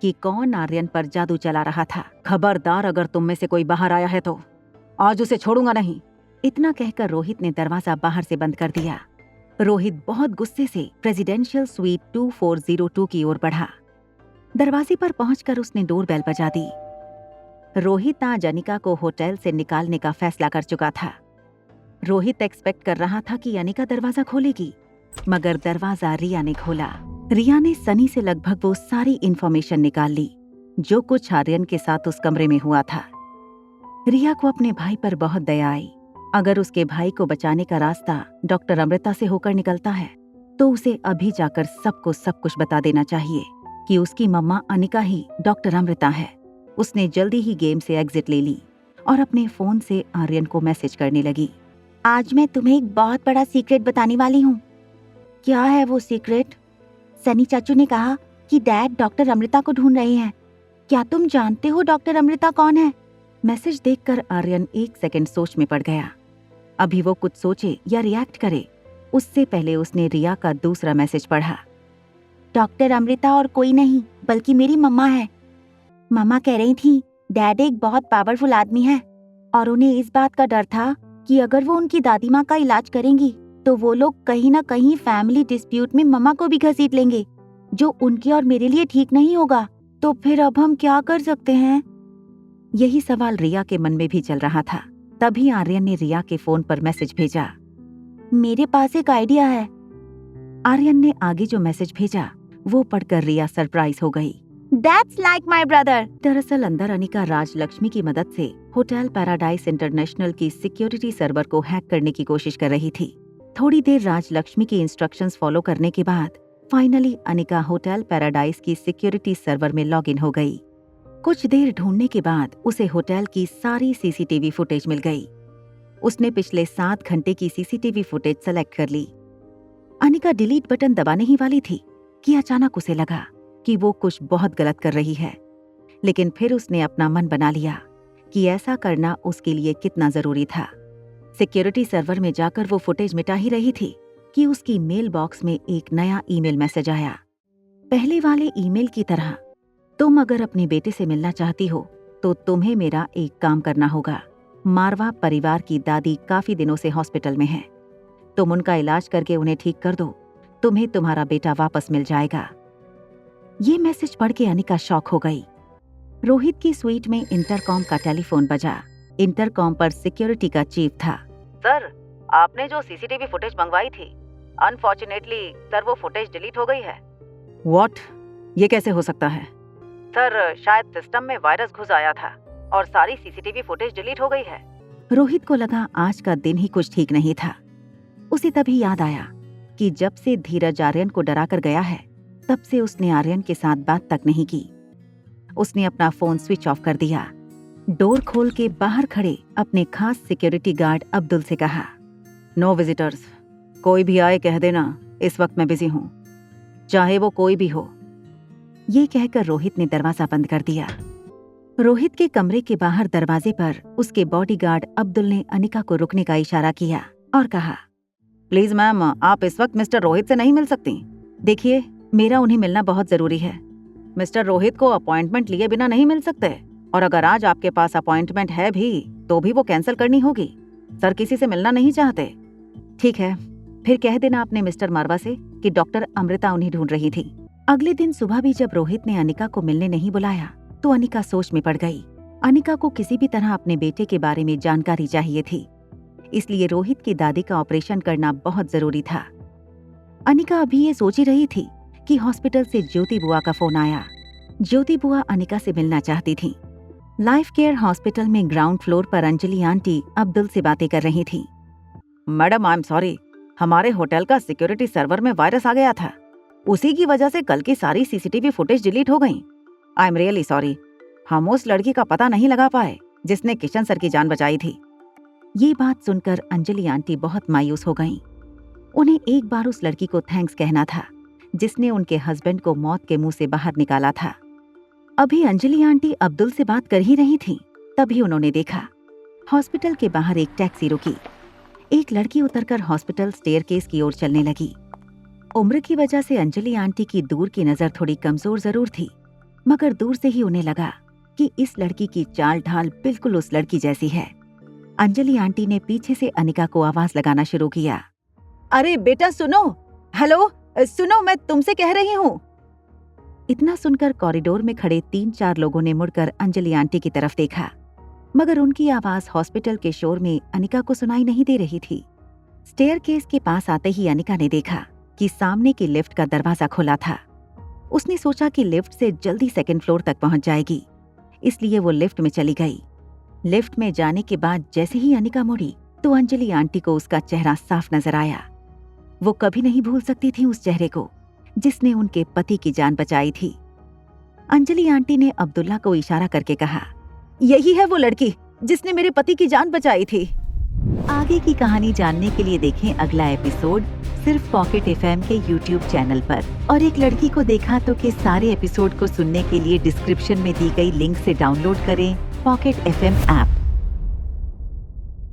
कि कौन आर्यन पर जादू चला रहा था। खबरदार, अगर तुम में से कोई बाहर आया है तो आज उसे छोड़ूंगा नहीं। इतना कहकर रोहित ने दरवाजा बाहर से बंद कर दिया। रोहित बहुत गुस्से से प्रेसिडेंशियल स्वीट 2402 की ओर बढ़ा। दरवाजे पर पहुंचकर उसने डोरबेल बजा दी। रोहित आज अनिका को होटल से निकालने का फैसला कर चुका था। रोहित एक्सपेक्ट कर रहा था कि अनिका दरवाजा खोलेगी, मगर दरवाजा रिया ने खोला। रिया ने सनी से लगभग वो सारी इंफॉर्मेशन निकाल ली जो कुछ आर्यन के साथ उस कमरे में हुआ था। रिया को अपने भाई पर बहुत दया आई। अगर उसके भाई को बचाने का रास्ता डॉक्टर अमृता से होकर निकलता है तो उसे अभी जाकर सबको सब कुछ बता देना चाहिए कि उसकी मम्मा अनिका ही डॉक्टर अमृता है। उसने जल्दी ही गेम से एग्जिट ले ली और अपने फोन से आर्यन को मैसेज करने लगी। आज मैं तुम्हें एक बहुत बड़ा सीक्रेट बताने वाली हूँ। क्या है वो सीक्रेट? सनी चाचू ने कहा कि डैड डॉक्टर अमृता को ढूंढ रहे हैं। क्या तुम जानते हो डॉक्टर अमृता कौन है? मैसेज देखकर आर्यन एक सेकंड सोच में पड़ गया। अभी वो कुछ सोचे या रिएक्ट करे उससे पहले उसने रिया का दूसरा मैसेज पढ़ा। डॉक्टर अमृता और कोई नहीं बल्कि मेरी मम्मा है। मम्मा कह रही थी डैड एक बहुत पावरफुल आदमी है और उन्हें इस बात का डर था कि अगर वो उनकी दादी माँ का इलाज करेंगी तो वो लोग कहीं ना कहीं फैमिली डिस्प्यूट में मम्मा को भी घसीट लेंगे, जो उनके और मेरे लिए ठीक नहीं होगा। तो फिर अब हम क्या कर सकते हैं? यही सवाल रिया के मन में भी चल रहा था। तभी आर्यन ने रिया के फोन पर मैसेज भेजा। मेरे पास एक आइडिया है। आर्यन ने आगे जो मैसेज भेजा वो पढ़कर रिया सरप्राइज हो गई। That's like my brother। दरअसल अंदर अनिका राजलक्ष्मी की मदद से होटल पैराडाइज इंटरनेशनल की सिक्योरिटी सर्वर को हैक करने की कोशिश कर रही थी। थोड़ी देर राजलक्ष्मी की इंस्ट्रक्शंस फॉलो करने के बाद फाइनली अनिका होटल पैराडाइज की सिक्योरिटी सर्वर में लॉग इन हो गई। कुछ देर ढूंढने के बाद उसे होटल की सारी सीसीटीवी फुटेज मिल गई। उसने पिछले 7 घंटे की सीसीटीवी फुटेज सेलेक्ट कर ली। अनिका डिलीट बटन दबाने ही वाली थी कि अचानक उसे लगा कि वो कुछ बहुत गलत कर रही है, लेकिन फिर उसने अपना मन बना लिया कि ऐसा करना उसके लिए कितना जरूरी था। सिक्योरिटी सर्वर में जाकर वो फुटेज मिटा ही रही थी कि उसकी मेल बॉक्स में एक नया ईमेल मैसेज आया। पहले वाले ईमेल की तरह, तुम अगर अपने बेटे से मिलना चाहती हो तो तुम्हें मेरा एक काम करना होगा। मारवा परिवार की दादी काफी दिनों से हॉस्पिटल में है। तुम उनका इलाज करके उन्हें ठीक कर दो, तुम्हें तुम्हारा बेटा वापस मिल जाएगा। ये मैसेज पढ़ के अनिका शॉक हो गई। रोहित की स्वीट में इंटरकॉम का टेलीफोन बजा। इंटरकॉम पर सिक्योरिटी का चीफ था। सर, आपने जो सीसीटीवी फुटेज मंगवाई थी, अनफॉर्चुनेटली सर वो फुटेज डिलीट हो गई है। व्हाट? ये कैसे हो सकता है? सर, शायद सिस्टम में वायरस घुस आया था और सारी सीसीटीवी फुटेज डिलीट हो गई है। रोहित को लगा आज का दिन ही कुछ ठीक नहीं था। उसे तभी याद आया कि जब से धीरज आर्यन को डरा कर गया है तब से उसने आर्यन के साथ बात तक नहीं की। उसने अपना फोन स्विच ऑफ कर दिया। डोर खोल के बाहर खड़े अपने खास सिक्योरिटी गार्ड अब्दुल से कहा, नो विजिटर्स, कोई भी आए कह देना इस वक्त मैं बिजी हूँ, चाहे वो कोई भी हो। ये कहकर रोहित ने दरवाजा बंद कर दिया। रोहित के कमरे के बाहर दरवाजे पर उसके बॉडीगार्ड अब्दुल ने अनिका को रुकने का इशारा किया और कहा, प्लीज मैम, आप इस वक्त मिस्टर रोहित से नहीं मिल सकती। देखिए, मेरा उन्हें मिलना बहुत जरूरी है। मिस्टर रोहित को अपॉइंटमेंट लिए बिना नहीं मिल सकते, और अगर आज आपके पास अपॉइंटमेंट है भी तो भी वो कैंसिल करनी होगी। सर किसी से मिलना नहीं चाहते। ठीक है, फिर कह देना अपने मिस्टर मारवा से कि डॉक्टर अमृता उन्हें ढूंढ रही थी। अगले दिन सुबह भी जब रोहित ने अनिका को मिलने नहीं बुलाया तो अनिका सोच में पड़ गई। अनिका को किसी भी तरह अपने बेटे के बारे में जानकारी चाहिए थी, इसलिए रोहित की दादी का ऑपरेशन करना बहुत जरूरी था। अनिका अभी ये सोच ही रही थी कि हॉस्पिटल से ज्योति बुआ का फोन आया। ज्योति बुआ अनिका से मिलना चाहती थी। लाइफ केयर हॉस्पिटल में ग्राउंड फ्लोर पर अंजलि आंटी अब्दुल से बातें कर रही थी। मैडम, आई एम सॉरी, हमारे होटल का सिक्योरिटी सर्वर में वायरस आ गया था, उसी की वजह से कल की सारी सीसीटीवी फुटेज डिलीट हो गई। आई एम रियली सॉरी, हम उस लड़की का पता नहीं लगा पाए जिसने किशन सर की जान बचाई थी। ये बात सुनकर अंजलि आंटी बहुत मायूस हो गईं। उन्हें एक बार उस लड़की को थैंक्स कहना था जिसने उनके हस्बैंड को मौत के मुंह से बाहर निकाला था। अभी अंजलि आंटी अब्दुल से बात कर ही रही थी, तभी उन्होंने देखा हॉस्पिटल के बाहर एक टैक्सी रुकी। एक लड़की उतरकर हॉस्पिटल स्टेयरकेस की ओर चलने लगी। उम्र की वजह से अंजलि आंटी की दूर की नजर थोड़ी कमजोर जरूर थी, मगर दूर से ही उन्हें लगा कि इस लड़की की चाल ढाल बिल्कुल उस लड़की जैसी है। अंजलि आंटी ने पीछे से अनिका को आवाज लगाना शुरू किया। अरे बेटा सुनो, हेलो सुनो, मैं तुमसे कह रही हूँ। इतना सुनकर कॉरिडोर में खड़े 3-4 लोगों ने मुड़कर अंजलि आंटी की तरफ देखा, मगर उनकी आवाज हॉस्पिटल के शोर में अनिका को सुनाई नहीं दे रही थी। स्टेयरकेस के पास आते ही अनिका ने देखा कि सामने की लिफ्ट का दरवाजा खुला था। उसने सोचा कि लिफ्ट से जल्दी सेकंड फ्लोर तक पहुंच जाएगी, इसलिए वो लिफ्ट में चली गई। लिफ्ट में जाने के बाद जैसे ही अनिका मुड़ी तो अंजलि आंटी को उसका चेहरा साफ नजर आया। वो कभी नहीं भूल सकती थी उस चेहरे को जिसने उनके पति की जान बचाई थी। अंजलि आंटी ने अब्दुल्ला को इशारा करके कहा, यही है वो लड़की जिसने मेरे पति की जान बचाई थी। आगे की कहानी जानने के लिए देखें अगला एपिसोड सिर्फ पॉकेट एफएम के यूट्यूब चैनल पर। और एक लड़की को देखा तो के सारे एपिसोड को सुनने के लिए डिस्क्रिप्शन में दी गई लिंक से डाउनलोड करें पॉकेट एफएम ऐप।